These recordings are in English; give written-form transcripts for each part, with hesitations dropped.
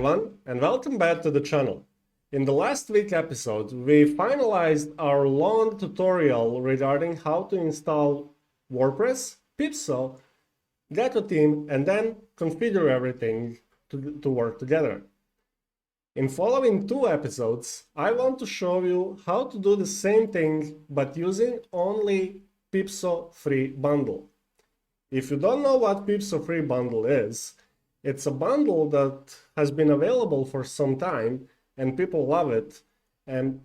everyone, and welcome back to the channel. In the last week episode, we finalized our long tutorial regarding how to install WordPress, PeepSo, Gecko Theme, and then configure everything to work together. In following two episodes, I want to show you how to do the same thing but using only PeepSo free bundle. If you don't know what PeepSo free bundle is, it's a bundle that has been available for some time and people love it. And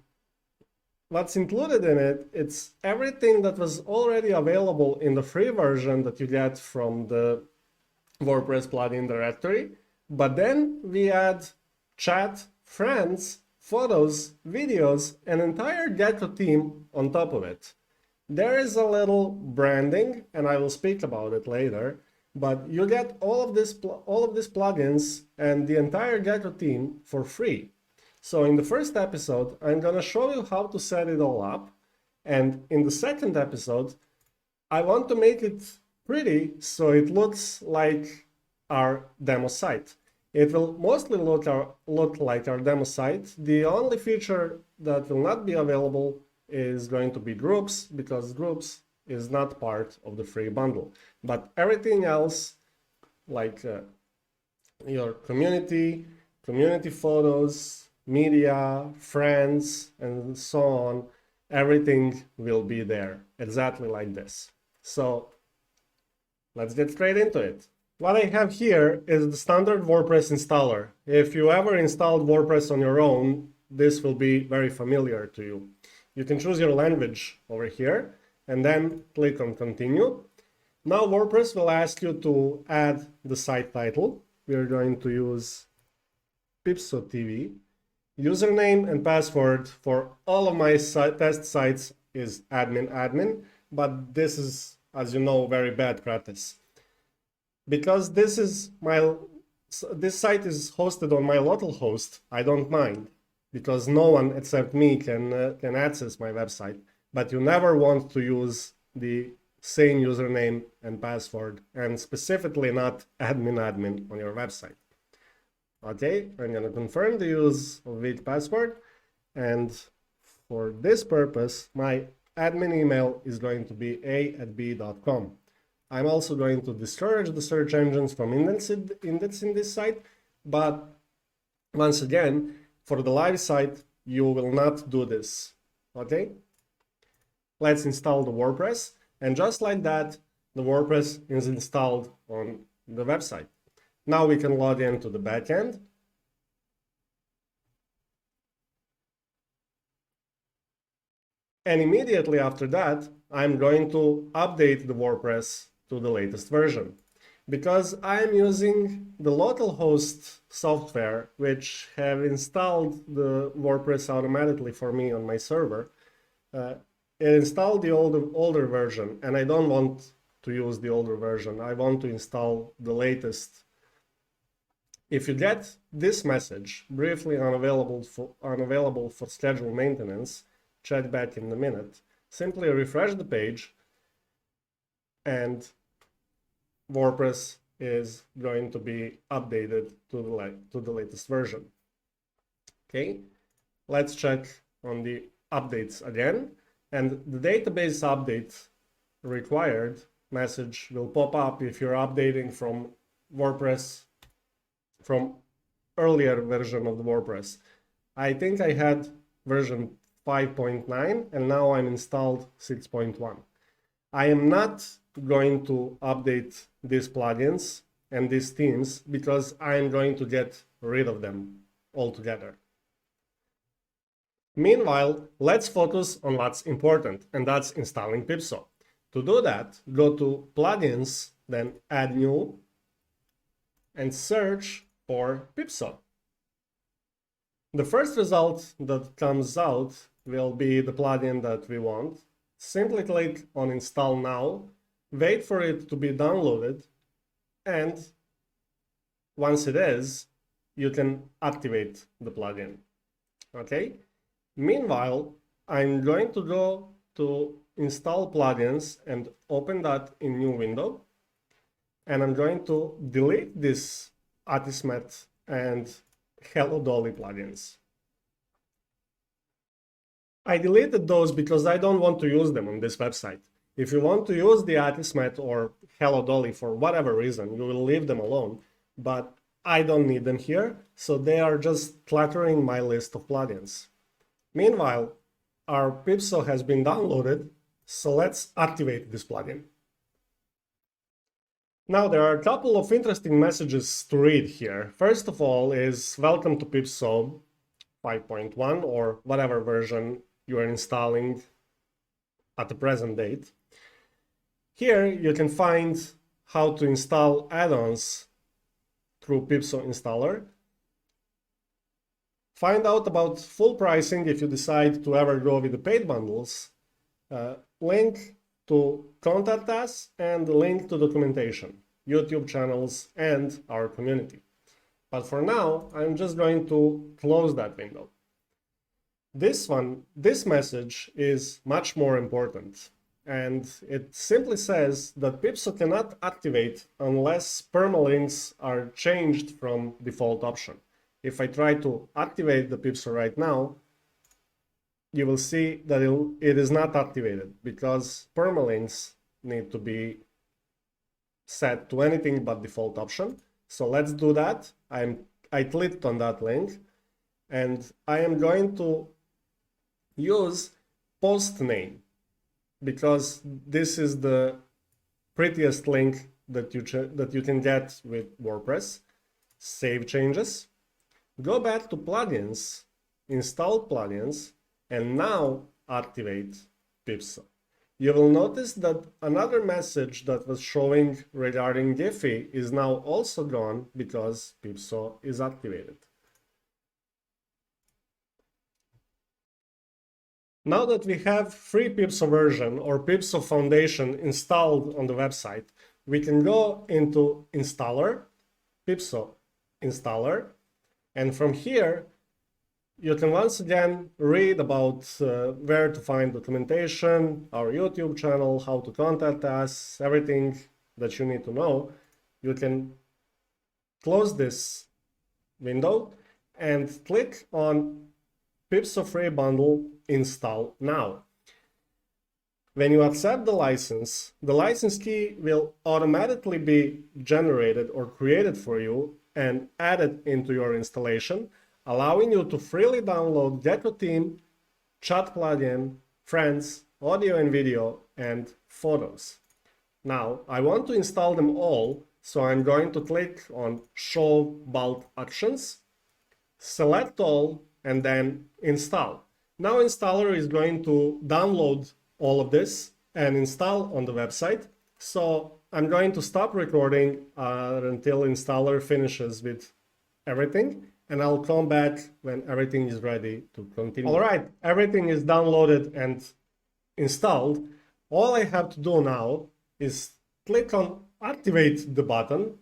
what's included in it, it's everything that was already available in the free version that you get from the WordPress plugin directory. But then we add chat, friends, photos, videos, an entire Gecko theme on top of it. There is a little branding, and I will speak about it later. But you get all of these plugins and the entire Gecko theme for free. So in the first episode, I'm going to show you how to set it all up. And in the second episode, I want to make it pretty so it looks like our demo site. It will mostly look like our demo site. The only feature that will not be available is going to be groups, because groups is not part of the free bundle. But everything else, like your community photos, media, friends, and so on, everything will be there exactly like this. So let's get straight into it. What I have here is the standard WordPress installer. If you ever installed WordPress on your own, this will be very familiar to you. You can choose your language over here and then click on continue. Now WordPress will ask you to add the site title. We are going to use PeepSo TV. Username and password for all of my test sites is admin, but this is, as you know, very bad practice. Because this site is hosted on my local host, I don't mind, because no one except me can access my website. But you never want to use the same username and password, and specifically not admin on your website. Okay, I'm going to confirm the use of which password, and for this purpose, my admin email is going to be a@b.com. I'm also going to discourage the search engines from indexing this site, but once again, for the live site, you will not do this. Okay? Let's install the WordPress, and just like that, the WordPress is installed on the website. Now we can log into the backend. And immediately after that, I'm going to update the WordPress to the latest version. Because I'm using the localhost software, which have installed the WordPress automatically for me on my server, it installed the older version, and I don't want to use the older version. I want to install the latest. If you get this message, briefly unavailable for scheduled maintenance, check back in a minute, simply refresh the page, and WordPress is going to be updated to the latest version. Okay, let's check on the updates again. And the database update required message will pop up if you're updating from WordPress, from earlier version of the WordPress. I think I had version 5.9 and now I'm installed 6.1. I am not going to update these plugins and these themes because I'm going to get rid of them altogether. Meanwhile, let's focus on what's important, and that's installing PeepSo. To do that, go to Plugins, then Add New, and search for PeepSo. The first result that comes out will be the plugin that we want. Simply click on Install Now, wait for it to be downloaded, and once it is, you can activate the plugin. Okay? Meanwhile, I'm going to go to Install Plugins and open that in new window. And I'm going to delete this Atismet and Hello Dolly plugins. I deleted those because I don't want to use them on this website. If you want to use the Atismet or Hello Dolly for whatever reason, you will leave them alone, but I don't need them here, so they are just cluttering my list of plugins. Meanwhile, our PeepSo has been downloaded, so let's activate this plugin. Now, there are a couple of interesting messages to read here. First of all is welcome to PeepSo 5.1 or whatever version you are installing at the present date. Here you can find how to install add-ons through PeepSo installer. Find out about full pricing if you decide to ever go with the paid bundles. Link to contact us and the link to documentation, YouTube channels, and our community. But for now, I'm just going to close that window. This message is much more important, and it simply says that PeepSo cannot activate unless permalinks are changed from default option. If I try to activate the PeepSo right now, you will see that it is not activated because permalinks need to be set to anything but default option. So let's do that. I clicked on that link and I am going to use post name because this is the prettiest link that you can get with WordPress. Save changes. Go back to plugins, install plugins, and now activate PeepSo. You will notice that another message that was showing regarding Giphy is now also gone because PeepSo is activated. Now that we have free PeepSo version or PeepSo Foundation installed on the website, we can go into Installer, PeepSo Installer, and from here you can once again read about where to find documentation, our YouTube channel, how to contact us, everything that you need to know. You can close this window and click on PeepSo Free Bundle Install Now. When you accept the license key will automatically be generated or created for you and added into your installation, allowing you to freely download Gecko Theme, chat plugin, friends, audio and video, and photos. Now, I want to install them all, so I'm going to click on Show Bulk Actions, select all, and then install. Now installer is going to download all of this and install on the website. So I'm going to stop recording until installer finishes with everything, and I'll come back when everything is ready to continue. All right, everything is downloaded and installed. All I have to do now is click on Activate the button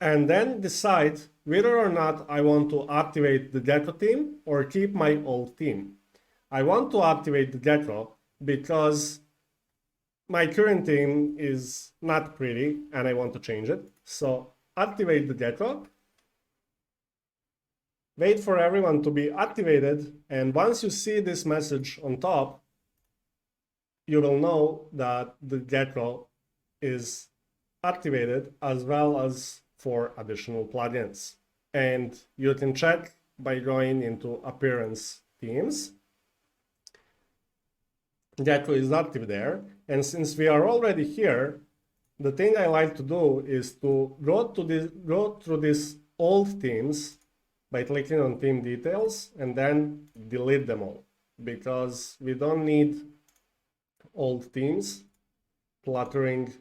and then decide whether or not I want to activate the Gecko theme or keep my old theme. I want to activate the Gecko because my current theme is not pretty and I want to change it. So activate the Gecko. Wait for everyone to be activated, and once you see this message on top, you will know that the Gecko is activated as well as for additional plugins. And you can check by going into Appearance Themes. Gecko is active there, and since we are already here, the thing I like to do is to go through these old themes by clicking on theme details and then delete them all, because we don't need old themes cluttering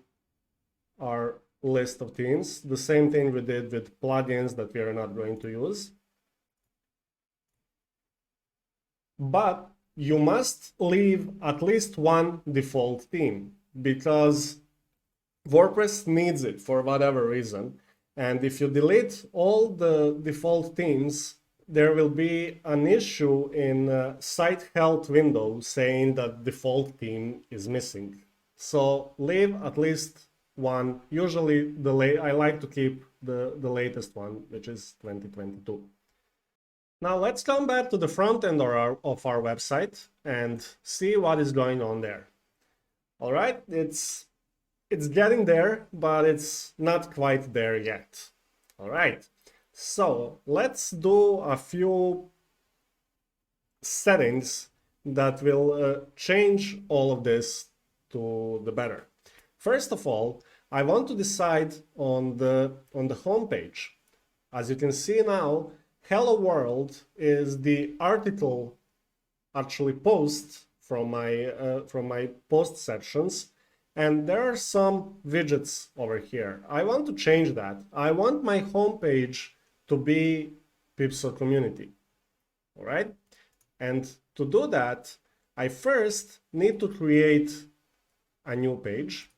our list of themes. The same thing we did with plugins that we are not going to use. But you must leave at least one default theme because WordPress needs it for whatever reason. And if you delete all the default themes, there will be an issue in site health window saying that default theme is missing. So leave at least one. Usually I like to keep the latest one, which is 2022. Now let's come back to the front end of our website and see what is going on there. All right, it's getting there, but it's not quite there yet. All right, so let's do a few settings that will change all of this to the better. First of all, I want to decide on the home page. As you can see now, Hello World is the article actually post from my post sections, and there are some widgets over here. I want to change that. I want my home page to be PeepSo community. All right, and to do that, I first need to create a new page,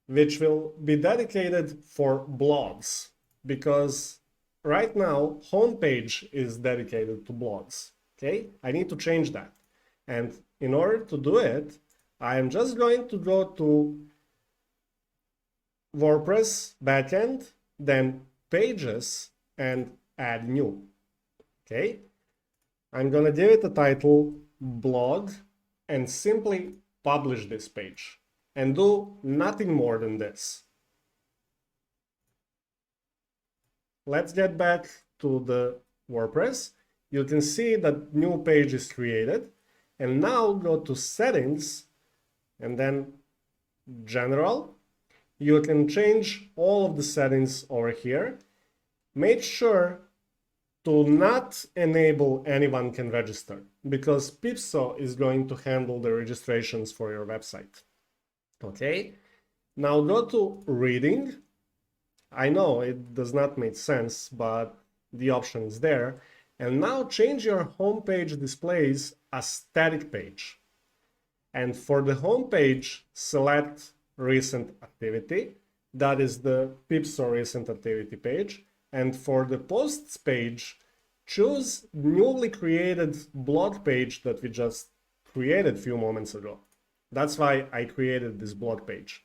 which will be dedicated for blogs, because right now homepage is dedicated to blogs. Okay, I need to change that, and in order to do it, I am just going to go to WordPress backend, then pages, and add new. Okay, I'm gonna give it a title blog and simply publish this page and do nothing more than this. Let's get back to the WordPress. You can see that new page is created, and now go to settings and then general. You can change all of the settings over here. Make sure to not enable anyone can register, because PeepSo is going to handle the registrations for your website. Okay, now go to reading. I know it does not make sense, but the option is there. And now change your homepage displays a static page. And for the homepage, select recent activity. That is the PeepSo recent activity page. And for the posts page, choose newly created blog page that we just created a few moments ago. That's why I created this blog page.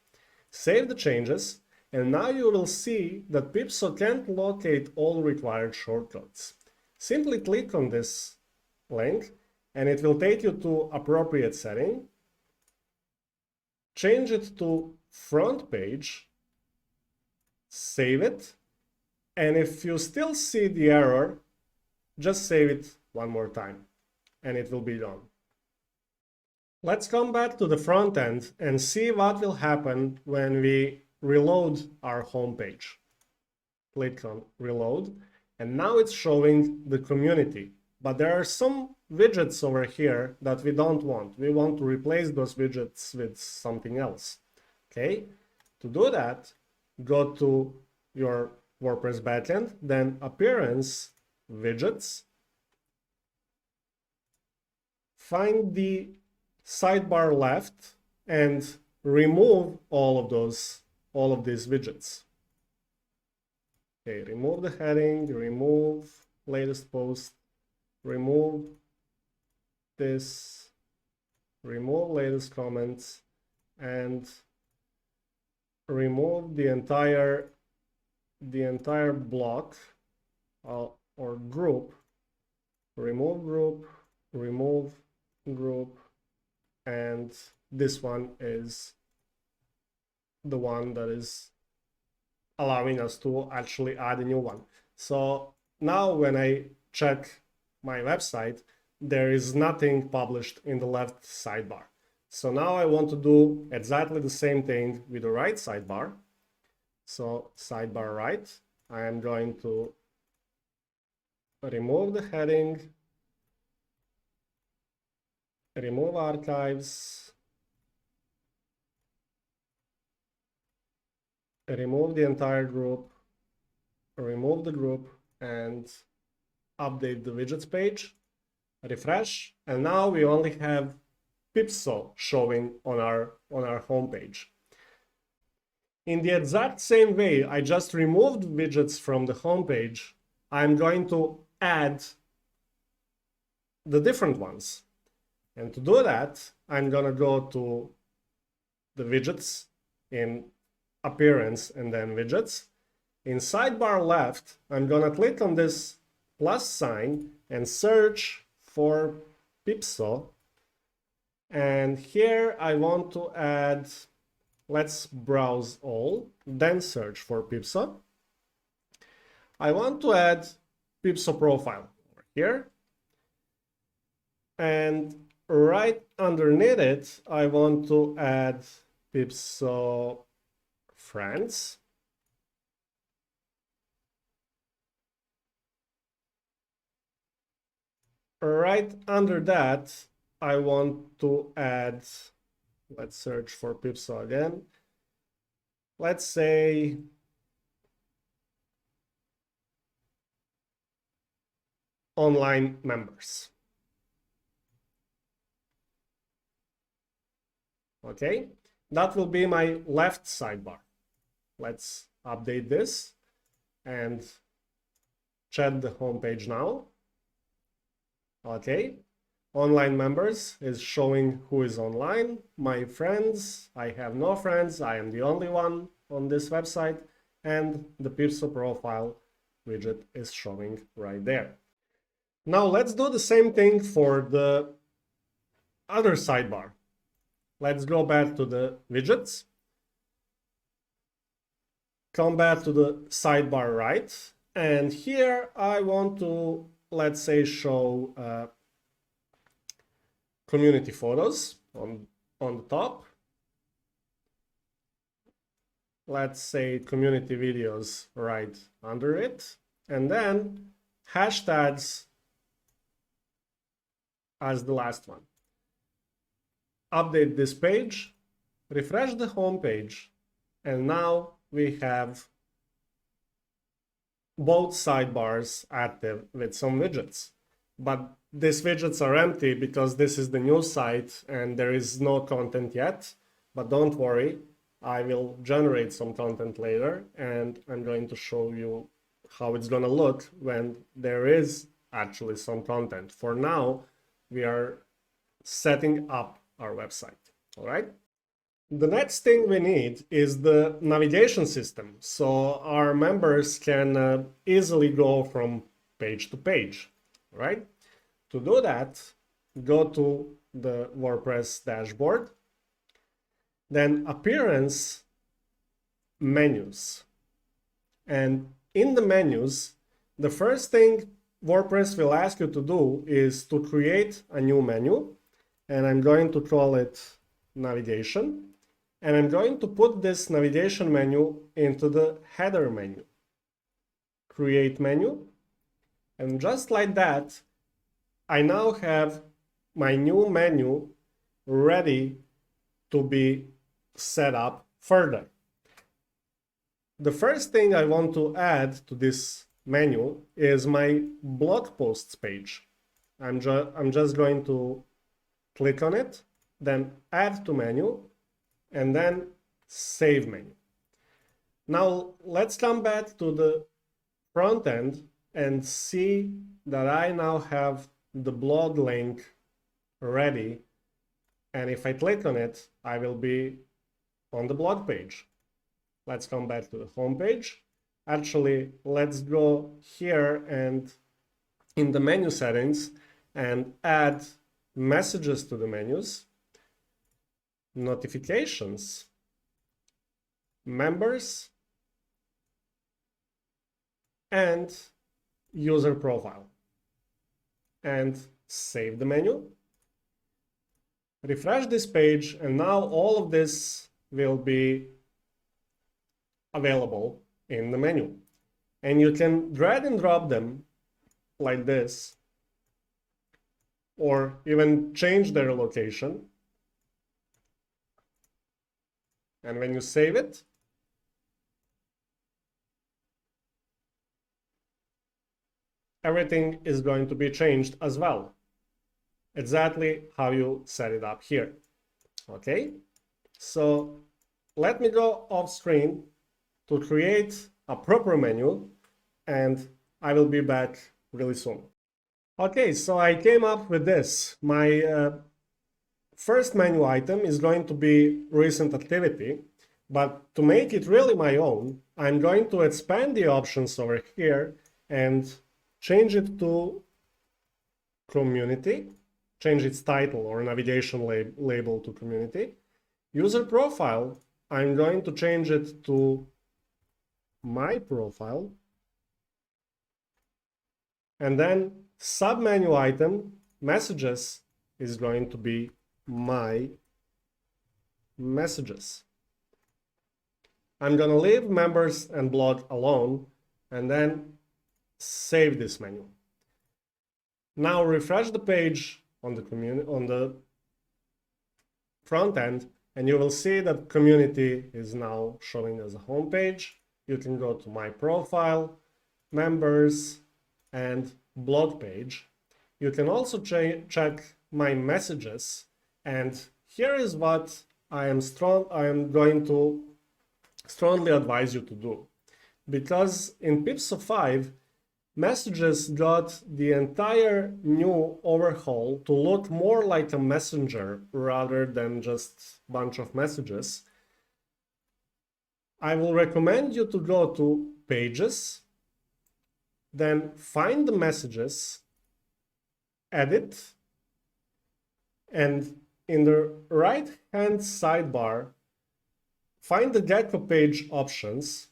Save the changes, and now you will see that PeepSo can't locate all required shortcuts. Simply click on this link, and it will take you to appropriate setting. Change it to front page, save it, and if you still see the error, just save it one more time, and it will be done. Let's come back to the front end and see what will happen when we reload our home page. Click on reload, and now it's showing the community. But there are some widgets over here that we don't want. We want to replace those widgets with something else. Okay, to do that, go to your WordPress backend, then appearance, widgets, find the sidebar left and remove all of these widgets. Okay, remove the heading, remove latest post, remove this, remove latest comments, and remove the entire block or group. Remove group, remove group, and this one is the one that is allowing us to actually add a new one. So now when I check my website, there is nothing published in the left sidebar. So now I want to do exactly the same thing with the right sidebar. So sidebar right, I am going to remove the heading, remove archives, remove the entire group, remove the group, and update the widgets page, refresh, and now we only have PeepSo showing on our home page. In the exact same way I just removed widgets from the home page, I'm going to add the different ones. And to do that, I'm going to go to the widgets in appearance and then widgets. In sidebar left, I'm going to click on this plus sign and search for PeepSo. And here I want to add, let's browse all, then search for PeepSo. I want to add PeepSo profile over here. And right underneath it, I want to add PeepSo friends. Right under that, I want to add, let's search for PeepSo again. Let's say online members. Okay, that will be my left sidebar. Let's update this and check the homepage now. Okay, online members is showing who is online. My friends, I have no friends, I am the only one on this website, and the PeepSo profile widget is showing right there. Now let's do the same thing for the other sidebar. Let's go back to the widgets. Come back to the sidebar right, and here I want to, let's say, show community photos on the top. Let's say community videos right under it, and then hashtags as the last one. Update this page, refresh the home page, and now we have both sidebars active with some widgets. But these widgets are empty because this is the new site and there is no content yet. But don't worry, I will generate some content later and I'm going to show you how it's gonna look when there is actually some content. For now, we are setting up our website, all right? The next thing we need is the navigation system, so our members can easily go from page to page, right? To do that, go to the WordPress dashboard, then Appearance, Menus. And in the menus, the first thing WordPress will ask you to do is to create a new menu, and I'm going to call it Navigation. And I'm going to put this navigation menu into the header menu. Create menu. And just like that, I now have my new menu ready to be set up further. The first thing I want to add to this menu is my blog posts page. I'm just going to click on it, then add to menu, and then save menu. Now let's come back to the front end and see that I now have the blog link ready. And if I click on it, I will be on the blog page. Let's come back to the home page. Actually, let's go here and in the menu settings and add messages to the menus, notifications, members, and user profile. And save the menu. Refresh this page, and now all of this will be available in the menu. And you can drag and drop them like this, or even change their location. And when you save it, everything is going to be changed as well. Exactly how you set it up here. Okay, so let me go off screen to create a proper menu, and I will be back really soon. Okay, so I came up with this. My first menu item is going to be recent activity, but to make it really my own, I'm going to expand the options over here and change it to community, change its title or navigation label to community. User profile, I'm going to change it to my profile. And then submenu item, messages, is going to be my messages. I'm going to leave members and blog alone and then save this menu. Now refresh the page on the front end, and you will see that community is now showing as a home page. You can go to my profile, members, and blog page. You can also check my messages, and here is what I am going to strongly advise you to do. Because in PeepSo 5, messages got the entire new overhaul to look more like a messenger rather than just a bunch of messages. I will recommend you to go to Pages, then find the messages, edit, and in the right-hand sidebar, find the Gecko page options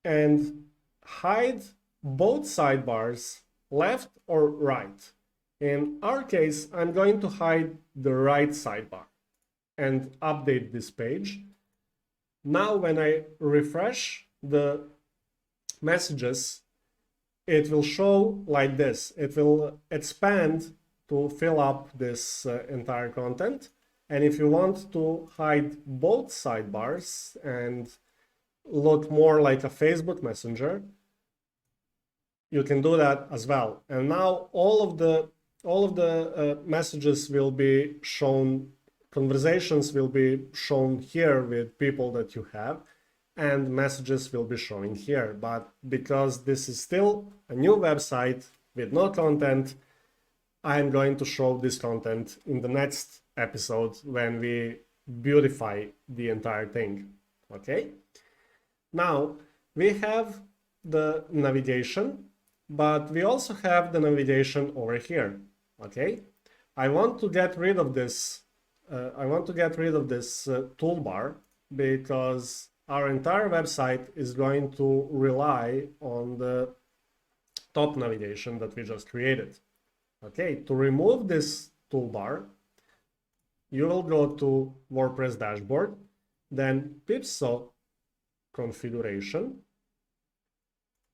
and hide both sidebars, left or right. In our case, I'm going to hide the right sidebar and update this page. Now, when I refresh the messages, it will show like this. It will expand to fill up this entire content. And if you want to hide both sidebars and look more like a Facebook Messenger, you can do that as well. And now all of the messages will be shown, conversations will be shown here with people that you have, and messages will be showing here. But because this is still a new website with no content, I'm going to show this content in the next episode when we beautify the entire thing. Okay? Now we have the navigation, but we also have the navigation over here. Okay? I want to get rid of this. Toolbar because our entire website is going to rely on the top navigation that we just created. Okay, to remove this toolbar, you will go to WordPress dashboard, then PeepSo configuration,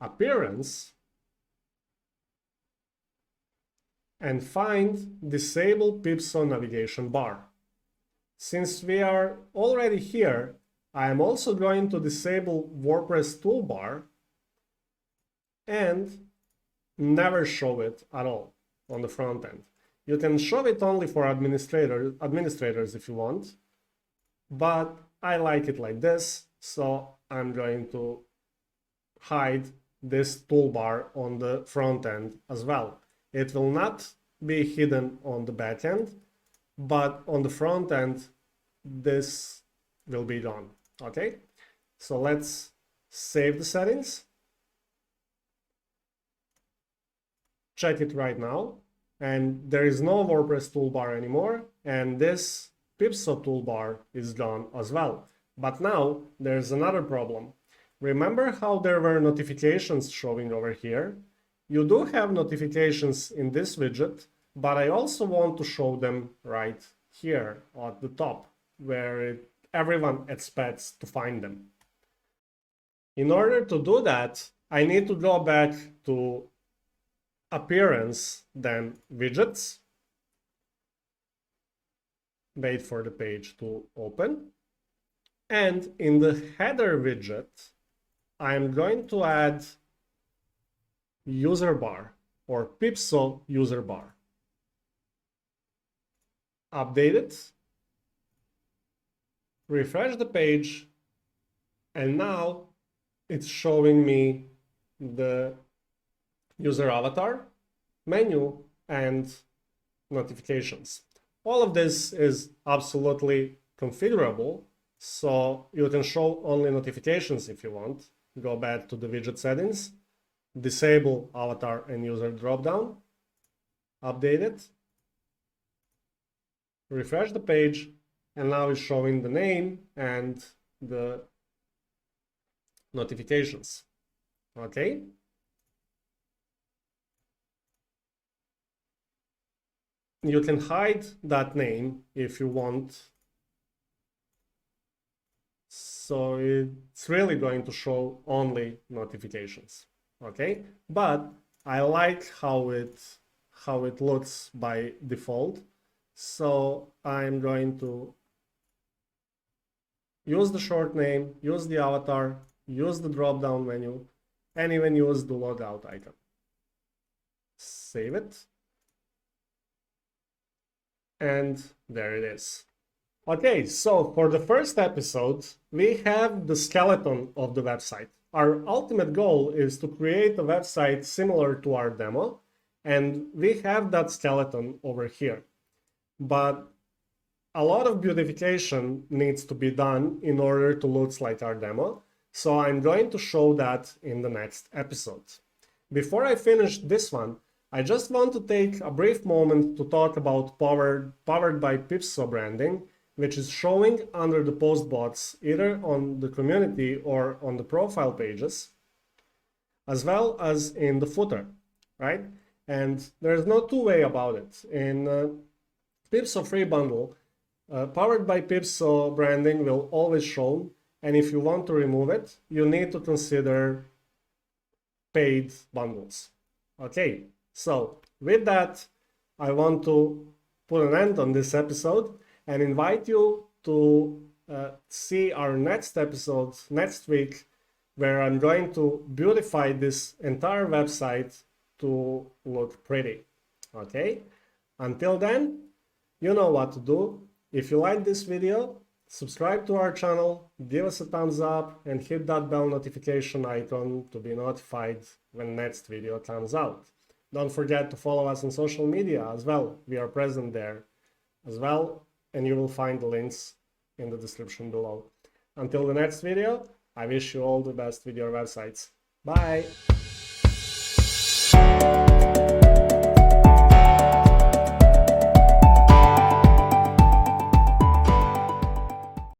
appearance, and find disable PeepSo navigation bar. Since we are already here, I am also going to disable WordPress toolbar and never show it at all on the front end. You can show it only for administrators if you want, but I like it like this, so I'm going to hide this toolbar on the front end as well. It will not be hidden on the back end, but on the front end, this will be done. Okay, so let's save the settings. Check it right now, and there is no WordPress toolbar anymore, and this PeepSo toolbar is gone as well. But now there's another problem. Remember how there were notifications showing over here? You do have notifications in this widget, but I also want to show them right here at the top, where everyone expects to find them. In order to do that, I need to go back to appearance, then widgets, wait for the page to open, and in the header widget, I'm going to add user bar or PeepSo user bar. Update it, refresh the page, and now it's showing me the user avatar, menu, and notifications. All of this is absolutely configurable, so you can show only notifications if you want. Go back to the widget settings, disable avatar and user dropdown, update it, refresh the page, and now it's showing the name and the notifications. Okay. You can hide that name if you want. So it's really going to show only notifications. Okay. But I like how it looks by default. So I'm going to use the short name, use the avatar, use the drop-down menu, and even use the logout icon. Save it. And there it is. Okay, so for the first episode, we have the skeleton of the website. Our ultimate goal is to create a website similar to our demo, and we have that skeleton over here. But a lot of beautification needs to be done in order to look like our demo, so I'm going to show that in the next episode. Before I finish this one, I just want to take a brief moment to talk about powered by PeepSo branding, which is showing under the post bots either on the community or on the profile pages, as well as in the footer, right? And there's no two-way about it. In PeepSo free bundle, powered by PeepSo branding will always show, and if you want to remove it, you need to consider paid bundles. Okay, so with that, I want to put an end on this episode and invite you to see our next episode next week, where I'm going to beautify this entire website to look pretty. Okay, until then, you know what to do. If you like this video, subscribe to our channel, give us a thumbs up, and hit that bell notification icon to be notified when next video comes out. Don't forget to follow us on social media as well. We are present there as well, and you will find the links in the description below. Until the next video, I wish you all the best with your websites. Bye!